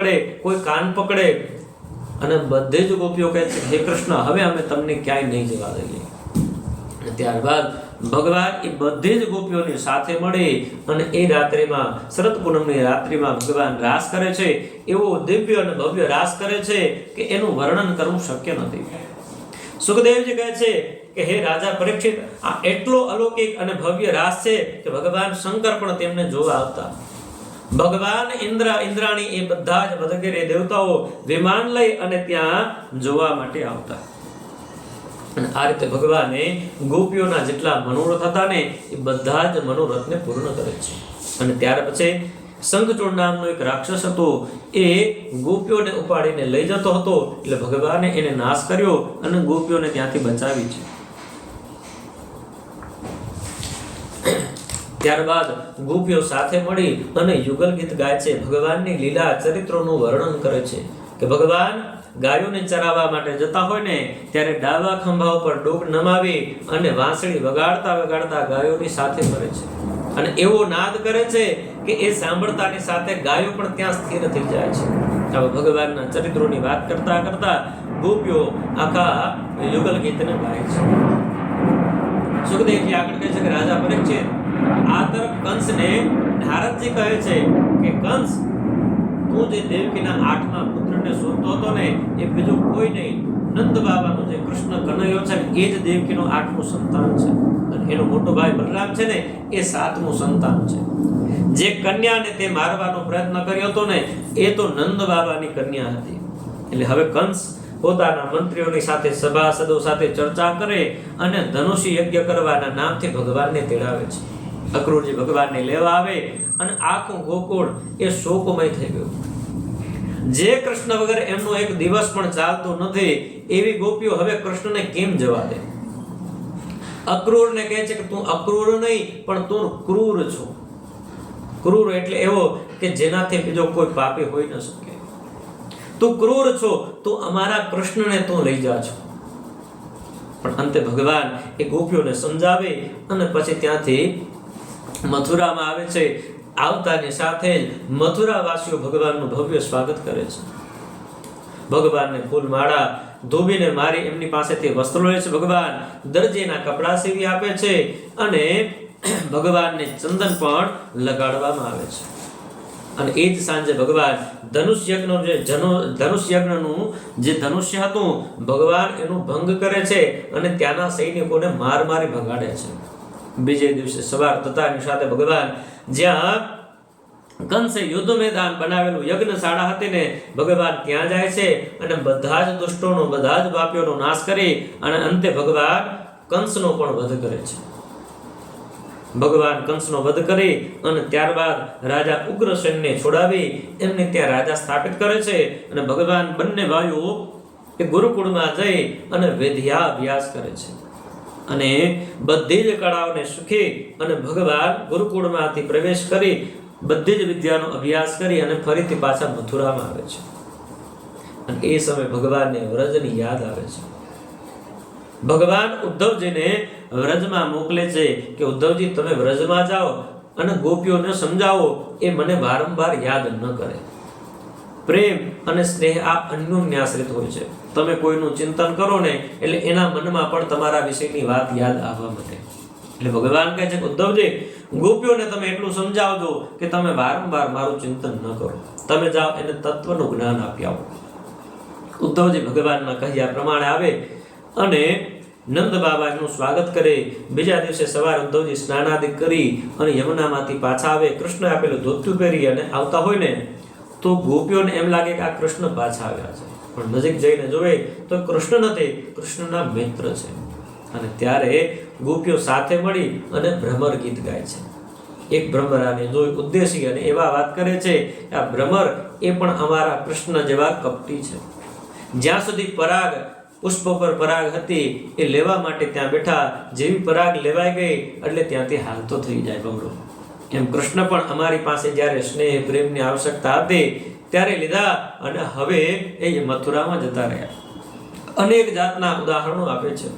કોઈ કાન પકડે અને બધે જ ગોપીઓ કહે છે હે કૃષ્ણ હવે અમે તમને ક્યાંય નહીં જવા દઈએ. ત્યારબાદ ભગવાન એ બધી જ ગોપીઓની સાથે મળી અને એ રાત્રિમાં શરદ પૂનમની રાત્રિમાં ભગવાન રાસ કરે છે. એવો દિવ્ય અને ભવ્ય રાસ કરે છે કે એનું વર્ણન કરવું શક્ય નથી. સુખદેવજી કહે છે કે હે રાજા પરીક્ષિત, આ એટલો અલૌકિક અને ભવ્ય રાસ છે કે ભગવાન શંકર પણ તેમને જોવા આવતા. ભગવાન ઇન્દ્ર, ઇન્દ્રાણી એ બધા જ વગેરે દેવતાઓ વિમાન લઈ અને ત્યાં જોવા માટે આવતા. અને આ રીતે ભગવાને ગોપીઓના જેટલા મનોરથ હતા ને એ બધા જ મનોરથને પૂર્ણ કરે છે. અને ત્યાર પછી શંખચૂડ નામનો એક રાક્ષસ હતો, એ ગોપીઓને ઉપાડીને લઈ જતો હતો. એટલે ભગવાને એને નાશ કર્યો અને ગોપીઓને ત્યાંથી બચાવી છે. ત્યારબાદ ગોપીઓ સાથે મળી અને યુગલ ગીત ગાય છે. ભગવાનની લીલા ચરિત્રોનું વર્ણન કરે છે કે ભગવાન ગાયોને ચરાવવા માટે જતા હોય ને ત્યારે ડાબા ખંભા ઉપર ડોક નમાવી અને વાંસળી વગાડતા વગાડતા ગાયોની સાથે ફરે છે. અને એવો નાદ કરે છે કે એ સાંભળતાની સાથે ગાયો પણ ત્યાં સ્થિર થઈ જાય છે. હવે ભગવાનના ચરિત્રોની વાત કરતા કરતા ગોપીઓ આખા યુગલ ગીતને ગાય છે. સુખદેવજી આગળ કહે છે કે રાજા પરીક્ષિત, આ તરફ કંસને નારદજી કહે છે કે કંસ, તું જે દેવકીના 8મા પુત્રને શોધતો હતો ને એ બીજો કોઈ નહીં, નંદ બાબાનો જે કૃષ્ણ કનૈયો છે એ જ દેવકીનો 8મું સંતાન છે. અને એનો મોટો ભાઈ બલરામ છે ને એ 7મું સંતાન છે. જે કન્યાને તે મારવાનો પ્રયત્ન કર્યો હતો ને એ તો નંદ બાબાની કન્યા હતી. એટલે હવે કંસ પોતાના મંત્રીઓની સાથે સભાસદો સાથે ચર્ચા કરે અને ધનુષી યજ્ઞ કરવાના નામથી ભગવાનને તેડાવે છે. અક્રૂરજી ભગવાનને લેવા આવે અને આખું ગોકુળ એ શોકમય થઈ ગયું. જે કૃષ્ણ વગર એમનો એક દિવસ પણ ચાલતો નથી એવી ગોપીઓ હવે કૃષ્ણને કેમ જવા દે? અક્રૂરને કહે છે કે તું અક્રૂર નહીં પણ તું ક્રૂર છો. ક્રૂર એટલે એવો કે જેનાથી બીજો કોઈ પાપી હોઈ ન શકે. તું ક્રૂર છો, તું અમારા કૃષ્ણને તું લઈ જા છો. પણ અંતે ભગવાન એ ગોપીઓને સમજાવે અને પછી ત્યાંથી મથુરામાં આવે છે. આવતાની સાથે જ મથુરાવાસીઓ ભગવાનનું ભવ્ય સ્વાગત કરે છે. ભગવાનને ફૂલમાળા ધોબીને મારી એમની પાસેથી વસ્ત્રો લે છે. ભગવાન દરજીના કપડા સીવી આપે છે અને ભગવાનને ચંદન પણ લગાડવામાં આવે છે. અને એ જ સાંજે ભગવાન ધનુષ્ય યજ્ઞનું જે ધનુષ્ય હતું ભગવાન એનું ભંગ કરે છે અને ત્યાંના સૈનિકોને માર મારી ભગાડે છે. બીજે દિવસે સવાર થતાની સાથે ભગવાન જ્યાં કંસે યુદ્ધ મેદાન બનાવેલું યજ્ઞશાળા હતી ને ભગવાન ત્યાં જાય છે અને બધા જ દુષ્ટોનો, બધા જ પાપીઓનો નાશ કરી અને અંતે ભગવાન કંસનો પણ વધ કરે છે. ભગવાન કંસનો વધ કરી અને ત્યારબાદ રાજા ઉગ્રસેનને છોડાવી એમને ત્યાં રાજા સ્થાપિત કરે છે. અને ભગવાન બંને ભાઈઓ એ ગુરુકુળમાં જઈ અને વેદ્યાભ્યાસ કરે છે અને બધી જ કળાઓને શીખી અને ભગવાન ગુરુકુળમાંથી પ્રવેશ કરી બધી જ વિદ્યાનો અભ્યાસ કરી અને ફરીથી પાછા મથુરામાં આવે છે. અને એ સમયે ભગવાનને વ્રજની યાદ આવે છે. ભગવાન ઉદ્ધવજીને વ્રજમાં મોકલે છે કે ઉદ્ધવજી તમે વ્રજમાં જાઓ અને ગોપીઓને સમજાવો એ મને વારંવાર યાદ ન કરે. પ્રેમ અને સ્નેહ આ અન્યોન્યાશ્રિત હોય છે. તમે કોઈનું ચિંતન કરો ને એટલે એના મનમાં પણ તમારા વિષયની વાત યાદ આવવા માટે. એટલે ભગવાન કહે છે કે ઉદ્ધવજી ગોપીઓને તમે એટલું સમજાવજો કે તમે વારંવાર મારું ચિંતન ન કરો, તમે જાઓ એને તત્વનું જ્ઞાન આપી આવો. ઉદ્ધવજી ભગવાનના કહ્યા પ્રમાણે આવે અને નંદ બાબાનું સ્વાગત કરે. બીજા દિવસે સવારે ઉદ્ધવજી સ્નાનાદિક કરી અને યમુનામાંથી પાછા આવે. કૃષ્ણ આપેલું ધોતિયું પહેરી અને આવતા હોય ને તો ગોપીઓને એમ લાગે કે આ કૃષ્ણ પાછા આવ્યા છે, પણ નજીક જઈને જોવે તો કૃષ્ણ નથી, કૃષ્ણના મિત્ર છે. અને ત્યારે ગોપીઓ સાથે મળી અને ભ્રમર ગીત ગાય છે. એક ભ્રમરાને જોઈ ઉદ્દેશી અને એવા વાત કરે છે કે આ ભ્રમર એ પણ અમારા કૃષ્ણ જેવા કપટી છે. જ્યાં સુધી પરાગ પુષ્પ પર પરાગ હતી એ લેવા માટે ત્યાં બેઠા, જેવી પરાગ લેવાઈ ગઈ એટલે ત્યાંથી હાલતો થઈ જાય ભમરો. એમ કૃષ્ણ પણ અમારી પાસે જ્યારે સ્નેહ પ્રેમની આવશ્યકતા હતી ત્યારે લીધા અને હવે એ મથુરામાં જતા રહ્યા. અનેક જાતના ઉદાહરણો આપે છે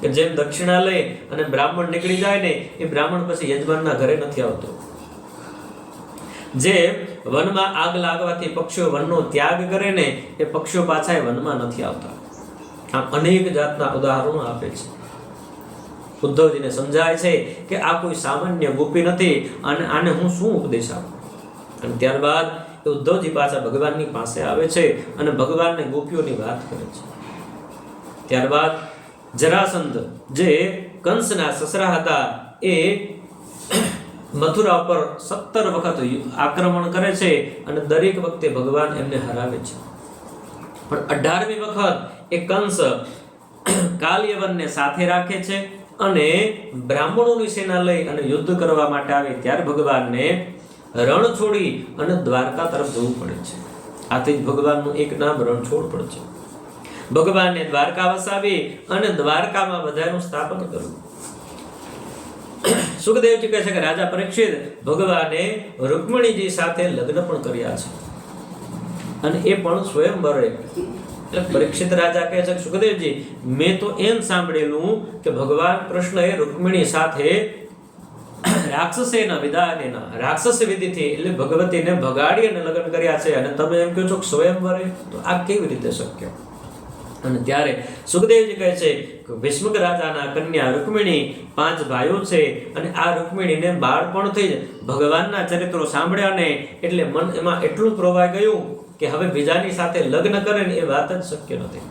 કે જેમ દક્ષિણા લઈ અને બ્રાહ્મણ નીકળી જાય ને એ બ્રાહ્મણ પછી યજમાનના ઘરે નથી આવતો. જે વનમાં આગ લાગવાથી પક્ષીઓ વનનો ત્યાગ કરે ને એ પક્ષીઓ પાછા એ વનમાં નથી આવતા. આમ અનેક જાતના ઉદાહરણો આપે છે. ઉદ્ધવજીને સમજાય છે કે આ કોઈ સામાન્ય ગોપી નથી અને આને હું શું ઉપદેશ આપું. અને ત્યારબાદ ઉદ્ધવજી પાછા ભગવાનની પાસે આવે છે અને ભગવાનને ગોપીઓની વાત કરે છે. ત્યારબાદ જરાસંધ જે કંસના સસરા હતા એ મથુરા પર 17 વખત આક્રમણ કરે છે અને દરેક વખતે ભગવાન એમને હરાવે છે. પણ 18મી વખત એ કંસ કાલ્યવનને સાથે રાખે છે અને બ્રાહ્મણોની સેના લઈ અને યુદ્ધ કરવા માટે આવે ત્યારે ભગવાનને રણ છોડી અને દ્વારકા તરફ જવું પડે છે. આથી જ ભગવાનનું એક નામ રણછોડ પણ છે. ભગવાનને દ્વારકા વસાવી અને દ્વારકામાં બધાનું સ્થાપન કર્યું. સુખદેવજી કહે છે કે રાજા પરીક્ષિત ભગવાને રૂકમણીજી સાથે લગ્ન પણ કર્યા છે અને એ પણ સ્વયંવરે. એટલે પરીક્ષિત રાજા કહે છે કે સુખદેવજી મેં તો એમ સાંભળેલું કે ભગવાન કૃષ્ણએ રૂકમણી સાથે રાક્ષસેના વિદાનેના રાક્ષસ વિધિથી એટલે ભગવતીને ભગાડી અને લગ્ન કર્યા છે અને તમે એમ કહો છો કે સ્વયંવરે, તો આ કેવી રીતે શક્ય? અને ત્યારે સુખદેવજી કહે છે કે ભીષ્મક રાજાના કન્યા રૂકમિણી 5 ભાઈઓ છે અને આ રૂકમિણીને બાળપણથી જ ભગવાનના ચરિત્રો સાંભળ્યા ને એટલે મન એમાં એટલું પ્રવાહી ગયું કે હવે બીજાની સાથે લગ્ન કરે ને એ વાત જ શક્ય નથી.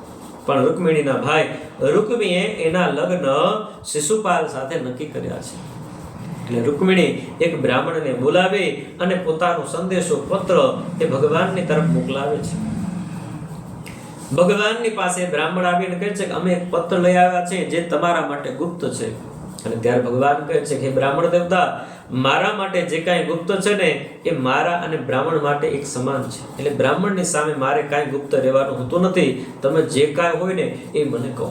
પણ રૂકમિણીના ભાઈ રૂકમીએ એના લગ્ન શિશુપાલ સાથે નક્કી કર્યા છે. એટલે રૂકમિણી એક બ્રાહ્મણને બોલાવી અને પોતાનો સંદેશો પત્ર એ ભગવાનની તરફ મોકલાવે છે. ભગવાનની પાસે બ્રાહ્મણ આવીને કહે છે કે અમે એક પત્ર લઈ આવ્યા છે જે તમારા માટે ગુપ્ત છે. અને ત્યારે ભગવાન કહે છે કે બ્રાહ્મણ દેવતા, મારા માટે જે કાંઈ ગુપ્ત છે ને એ મારા અને બ્રાહ્મણ માટે એક સમાન છે. એટલે બ્રાહ્મણની સામે મારે કાંઈ ગુપ્ત રહેવાનું હોતું નથી. તમે જે કાંઈ હોય ને એ મને કહો.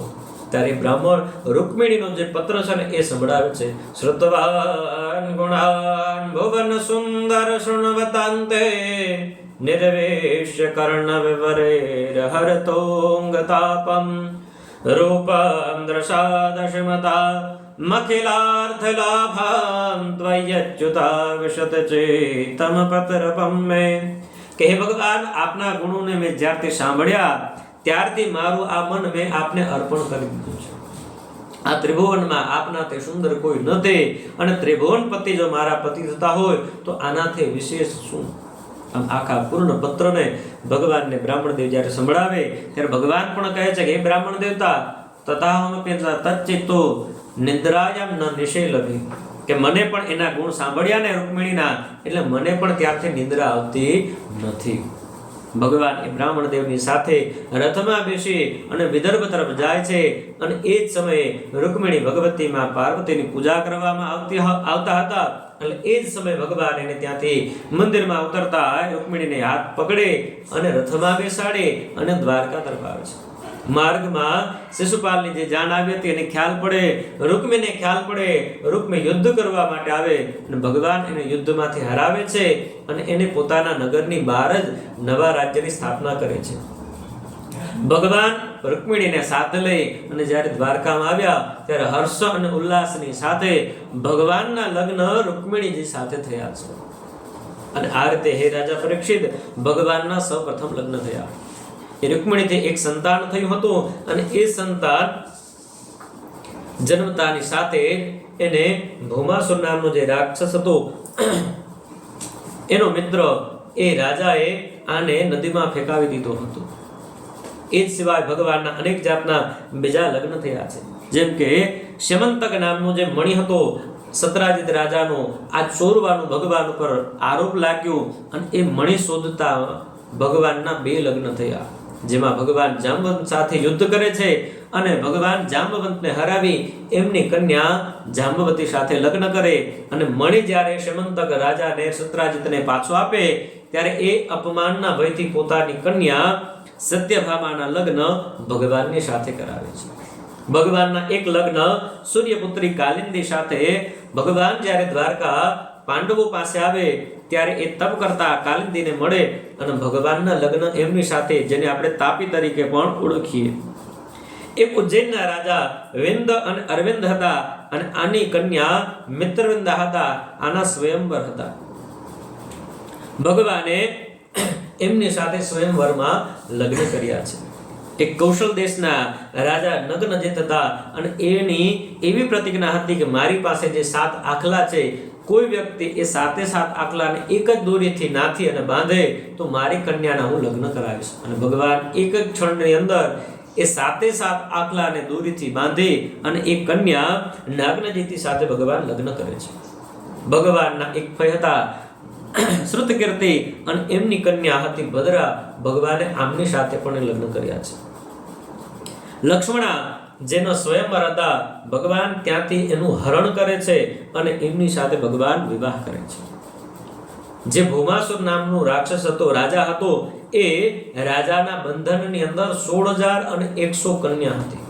ત્યારે બ્રાહ્મણ રૂકમિણીનો જે પત્ર છે ને એ સંભળાવે છે. શ્રુતવાન ગુણાન ભુવન સુંદર શૃણવતાંતે નિર્વેશ્ય કર્ણ વિવરે હરતોંગતાપમ રૂપમ દ્રશાદશમતા મખિલાર્થ લાભામ ત્વયચ્યુતા વિશત ચેતમ પત્રપમ મે. કે હે ભગવાન, આપના ગુણોને મેં જ્યારથી સાંભળ્યા ત્યારથી મારું આ મન મેં આપને અર્પણ કરી દીધું છે. આ ત્રિભુવનમાં આપનાથી સુંદર કોઈ નથી અને ત્રિભુવનપતિ જો મારા પતિ થતા હોય તો આનાથી વિશેષ શું? આમ આખા પૂર્ણ પત્રને ભગવાનને બ્રાહ્મણદેવ જ્યારે સંભળાવે ત્યારે ભગવાન પણ કહે છે કે હે બ્રાહ્મણ દેવતા, તથાહમપિ તચ્ચિત્તો નિદ્રાયામ ન નિષેલભી. કે મને પણ એના ગુણ સાંભળ્યા ને રૂકમિણીના એટલે મને પણ ત્યારથી નિદ્રા આવતી નથી. ભગવાન એ બ્રાહ્મણ દેવની સાથે રથમાં બેસી અને વિદર્ભ તરફ જાય છે અને એ જ સમયે રૂકમિણી ભગવતીમાં પાર્વતીની પૂજા કરવામાં આવતા હતા. એટલે એ જ સમયે ભગવાન એને ત્યાંથી મંદિરમાં ઉતરતા રૂકમિણીને હાથ પકડે અને રથમાં બેસાડે અને દ્વારકા તરફ આવે છે. માર્ગમાં શિશુપાલની જે જાન આવી હતી એને ખ્યાલ પડે, રૂકમીને ખ્યાલ પડે. રૂકમી યુદ્ધ કરવા માટે આવે અને ભગવાન એને યુદ્ધમાંથી હરાવે છે અને એને પોતાના નગરની બહાર જ નવા રાજ્યની સ્થાપના કરે છે. ભગવાન રૂકમિણીને સાથે લઈ અને જ્યારે દ્વારકામાં આવ્યા ત્યારે હર્ષ અને ઉલ્લાસની સાથે ભગવાનના લગ્ન રૂકમિણીજી સાથે થયા છે. અને આ રીતે હે રાજા પરીક્ષિત ભગવાનના સૌપ્રથમ લગ્ન થયા. એ રૂકમિણીથી એક સંતાન થયું હતું અને એ સંતાન જન્મતાની સાથે એને ભૌમાસુર નામનો જે રાક્ષસ હતો એનો મિત્ર એ રાજાએ આને નદીમાં ફેંકાવી દીધો હતો. એ જ સિવાય ભગવાનના અનેક જાતના બીજા લગ્ન થયા છે. જેમ કે શ્યમંતક નામનો જે મણિ હતો સત્રાજીત રાજાનો, આ ચોરવાનું ભગવાન ઉપર આરોપ લાગ્યો અને એ મણિ શોધતા ભગવાનના 2 લગ્ન થયા. જેમાં ભગવાન જાંબવંત સાથે યુદ્ધ કરે છે અને ભગવાન જાંબવંતને હરાવી એમની કન્યા જાંબવતી સાથે લગ્ન કરે અને મણિ જ્યારે શ્યમંતક રાજાને સત્રાજીતને પાછો આપે ત્યારે એ અપમાનના ભયથી પોતાની કન્યા સત્યભામાના લગ્ન ભગવાનની સાથે કરાવે છે. ભગવાનના એક લગ્ન સૂર્યપુત્રી કાલિંદી સાથે ભગવાન જ્યારે દ્વારકા પાંડવો પાસે આવે ત્યારે એ તપ કરતા કાલિંદીને મળે અને ભગવાનના લગ્ન એમની સાથે, જેને આપણે તાપી તરીકે પણ ઓળખીએ. એક ઉજ્જૈનના રાજા વિંદ અને અરવિંદ હતા અને આની કન્યા મિત્રવિંદા હતા. આના સ્વયંવર હતા. ભગવાને એમની સાથે સ્વયંવરમાં લગ્ન કર્યા છે. એક કૌશલ દેશના રાજા નગ્ન જે હતા અને એની એવી પ્રતિજ્ઞા હતી કે મારી પાસે જે 7 આખલા છે, કોઈ વ્યક્તિ એ 7 આખલાને એક જ દોરીથી નાથી અને બાંધે તો મારી કન્યાના હું લગ્ન કરાવીશ. અને ભગવાન એક જ ક્ષણની અંદર એ 7 આખલાને દોરીથી બાંધી અને એ કન્યા નાગનજીતી સાથે ભગવાન લગ્ન કરે છે. ભગવાનના એક ફઈ હતા શ્રુતકીર્તિ અને એમની કન્યા હતી ભદ્રા. ભગવાને આમની સાથે પણ લગ્ન કર્યા છે. લક્ષ્મણા જેનો સ્વયંવર હતા, ભગવાન ત્યાંથી એનું હરણ કરે છે અને એમની સાથે ભગવાન વિવાહ કરે છે. જે ભૌમાસુર નામનો રાક્ષસ હતો, રાજા હતો, એ રાજાના બંધનની અંદર 16,100 કન્યા હતી.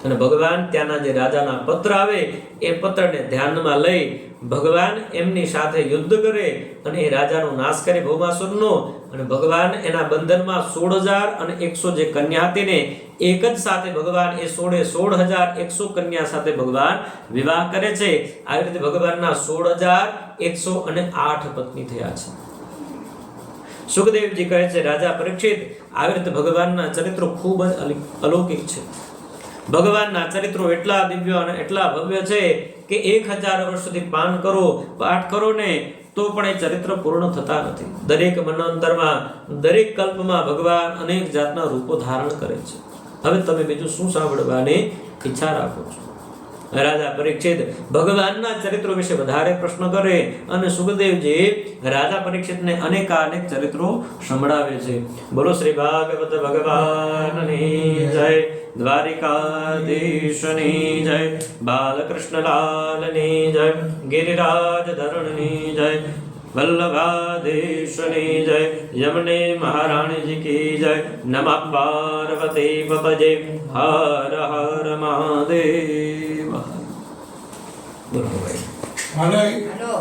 અને ભગવાન ત્યાંના જે રાજાના પત્ર આવે એ પત્રને ધ્યાનમાં લઈ ભગવાન એમની સાથે યુદ્ધ કરે અને એ રાજાનો નાશ કરે ભૌમાસુરનો. અને ભગવાન એના બંધનમાં 16,100 જે કન્યા હતી ને એક જ સાથે ભગવાન એ 16,100 કન્યા સાથે ભગવાન વિવાહ કરે છે. આવી રીતે ભગવાનના 16,108 પત્ની થયા છે. સુખદેવજી કહે છે, રાજા પરીક્ષિત, આવી રીતે ભગવાનના ચરિત્રો ખૂબ જ અલૌકિક છે. ભગવાનના ચરિત્રો એટલા દિવ્ય અને એટલા ભવ્ય છે કે 1000 વર્ષ સુધી પાઠ કરો ને તો પણ એ ચરિત્ર પૂર્ણ થતા નથી. દરેક મન્વંતરમાં, દરેક કલ્પમાં ભગવાન અનેક જાતના રૂપો ધારણ કરે છે. હવે તમે બીજું શું સાંભળવાની ઈચ્છા રાખો છો? રાજા પરીક્ષિત ભગવાનના ચરિત્રો વિશે વધારે પ્રશ્ન કરે અને સુખદેવજી રાજા પરીક્ષિતને અનેકાનેક ચરિત્રો સંભળાવે છે. બોલો શ્રી ભાગવત ભગવાનની જય, દ્વારિકાધીશની જય, બાલકૃષ્ણલાલની જય, ગિરિરાજ ધરણની જય, વલ્લભાધીશની જય, યમને મહારાણીજી કી જય. નમઃ પાર્વતી પતજે, હર હર મહાદેવ. બોલો ભાઈ. હાલો.